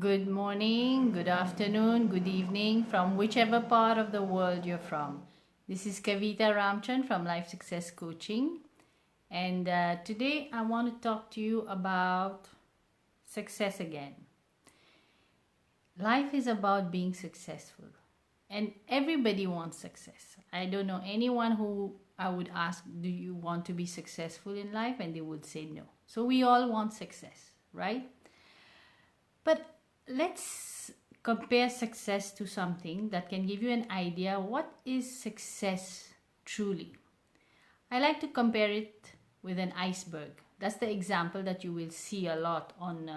Good morning, good afternoon, good evening from whichever part of the world you're from. This is Kavita Ramchan from Life Success Coaching, and today I want to talk to you about success again. Life is about being successful, and everybody wants success. I don't know anyone who I would ask, do you want to be successful in life? And they would say no. So we all want success, right? But let's compare success to something that can give you an idea what is success truly. I like to compare it with an iceberg. That's the example that you will see a lot on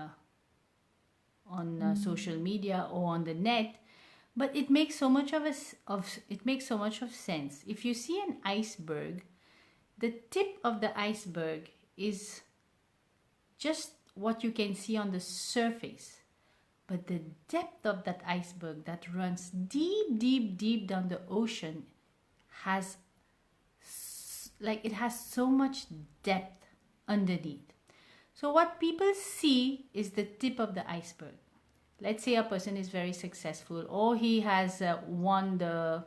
social media or on the net, but it makes so much of sense. If you see an iceberg, the tip of the iceberg is just what you can see on the surface. But the depth of that iceberg that runs deep, deep, deep down the ocean has so much depth underneath. So what people see is the tip of the iceberg. Let's say a person is very successful, or he has won the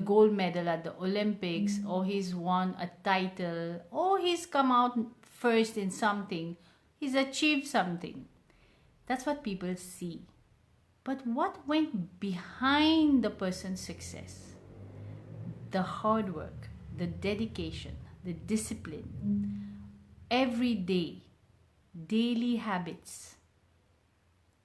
gold medal at the Olympics, or he's won a title, or he's come out first in something. He's achieved something. That's what people see. But what went behind the person's success? The hard work, the dedication, the discipline, every day, daily habits.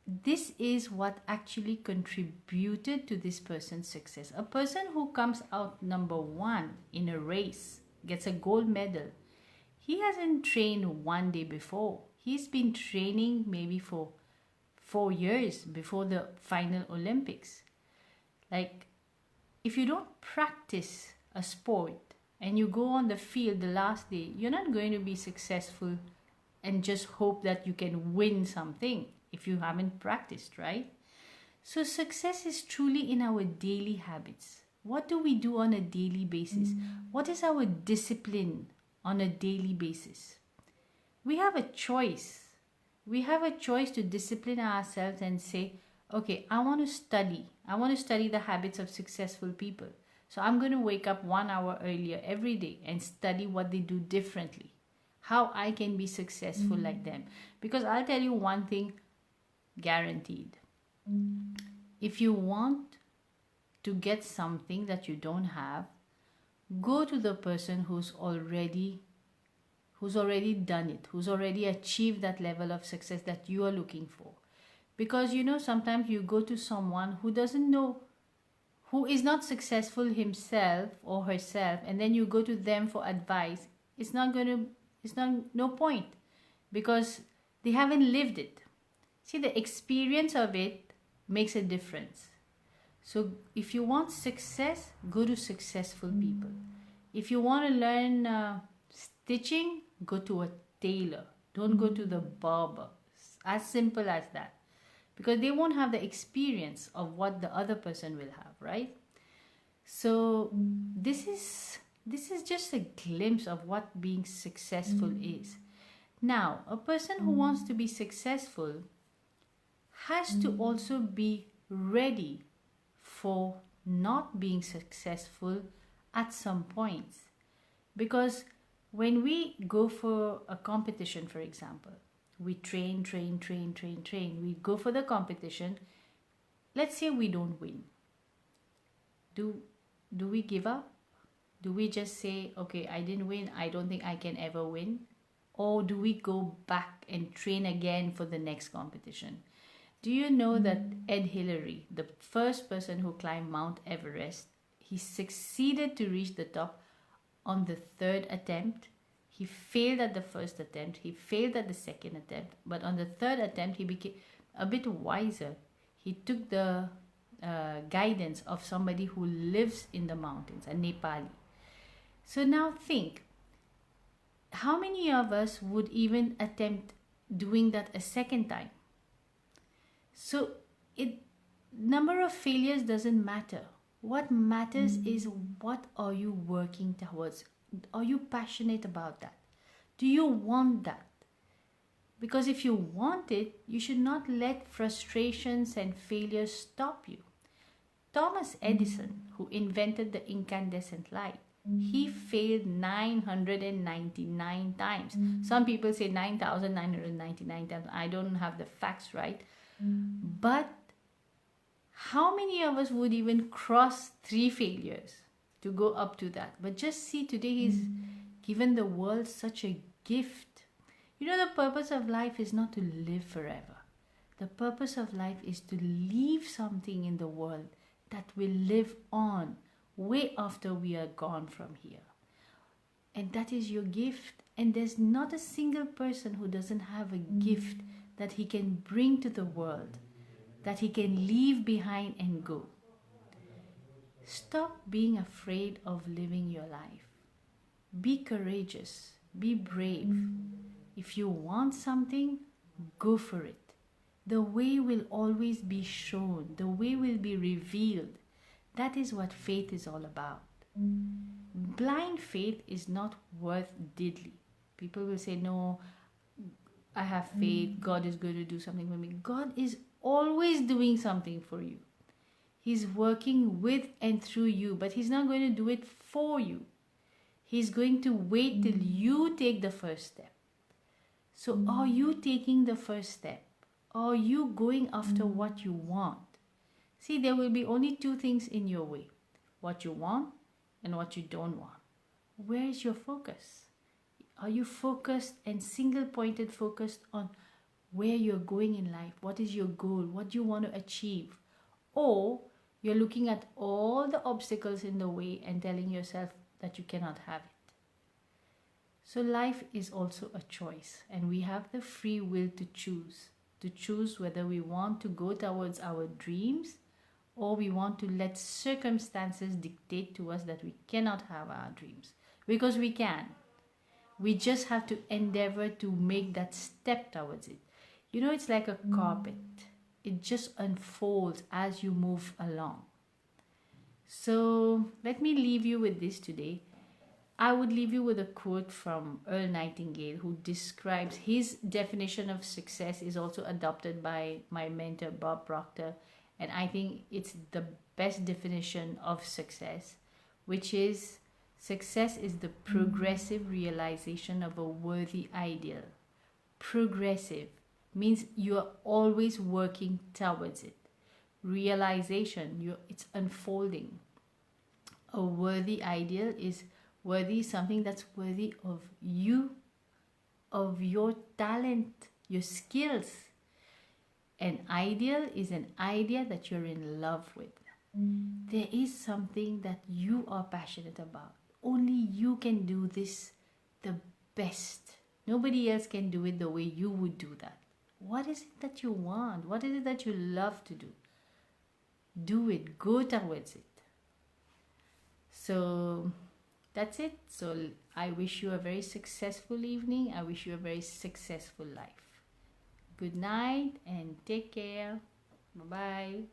This is what actually contributed to this person's success. A person who comes out number one in a race, gets a gold medal, he hasn't trained one day before. He's been training maybe for 4 years before the final Olympics. Like, if you don't practice a sport and you go on the field the last day, you're not going to be successful and just hope that you can win something if you haven't practiced, right? So success is truly in our daily habits. What do we do on a daily basis? What is our discipline on a daily basis? We have a choice. We have a choice to discipline ourselves and say, okay, I want to study. I want to study the habits of successful people. So I'm going to wake up 1 hour earlier every day and study what they do differently. How I can be successful like them. Because I'll tell you one thing guaranteed. If you want to get something that you don't have, go to the person who's already done it, who's already achieved that level of success that you are looking for. Because sometimes you go to someone who doesn't know, who is not successful himself or herself, and then you go to them for advice. It's no point, because they haven't lived it. See, the experience of it makes a difference. So if you want success, go to successful people. If you want to learn stitching, go to a tailor. Don't go to the barber. As simple as that. Because they won't have the experience of what the other person will have, right? So this is just a glimpse of what being successful is. Now, a person who wants to be successful has to also be ready for not being successful at some points. Because when we go for a competition, for example, we train. We go for the competition. Let's say we don't win. Do we give up? Do we just say, okay, I didn't win, I don't think I can ever win? Or do we go back and train again for the next competition? Do you know that Ed Hillary, the first person who climbed Mount Everest, he succeeded to reach the top on the 3rd attempt? He failed at the first attempt, he failed at the second attempt, but on the 3rd attempt he became a bit wiser. He took the guidance of somebody who lives in the mountains, a Nepali. So now think, how many of us would even attempt doing that a second time? So number of failures doesn't matter. What matters is, what are you working towards? Are you passionate about that? Do you want that? Because if you want it, you should not let frustrations and failures stop you. Thomas Edison, who invented the incandescent light, he failed 999 times. Some people say 9,999 times. I don't have the facts right. But how many of us would even cross 3 failures to go up to that? But just see, today he's given the world such a gift. You know, the purpose of life is not to live forever. The purpose of life is to leave something in the world that will live on way after we are gone from here. And that is your gift. And there's not a single person who doesn't have a gift that he can bring to the world, that he can leave behind and go. Stop being afraid of living your life. Be courageous. Be brave. If you want something, go for it. The way will always be shown. The way will be revealed. That is what faith is all about. Blind faith is not worth diddly. People will say, no, I have faith. God is going to do something for me. God is always doing something for you. He's working with and through you, but He's not going to do it for you. He's going to wait till you take the first step. So are you taking the first step? Are you going after what you want? See, there will be only 2 things in your way. What you want and what you don't want. Where is your focus? Are you focused and single-pointed focused on where you're going in life? What is your goal? What do you want to achieve? Or you're looking at all the obstacles in the way and telling yourself that you cannot have it. So life is also a choice, and we have the free will to choose whether we want to go towards our dreams or we want to let circumstances dictate to us that we cannot have our dreams. Because we can. We just have to endeavor to make that step towards it. You know, it's like a carpet. It just unfolds as you move along. So let me leave you with this today. I would leave you with a quote from Earl Nightingale, who describes his definition of success is also adopted by my mentor Bob Proctor, and I think it's the best definition of success, which is success is the progressive realization of a worthy ideal. Progressive means you are always working towards it. Realization, it's unfolding. A worthy ideal is worthy, something that's worthy of you, of your talent, your skills. An ideal is an idea that you're in love with. There is something that you are passionate about. Only you can do this the best. Nobody else can do it the way you would do that. What is it that you want? What is it that you love to do? Do it. Go towards it. So that's it. So I wish you a very successful evening. I wish you a very successful life. Good night and take care. Bye-bye.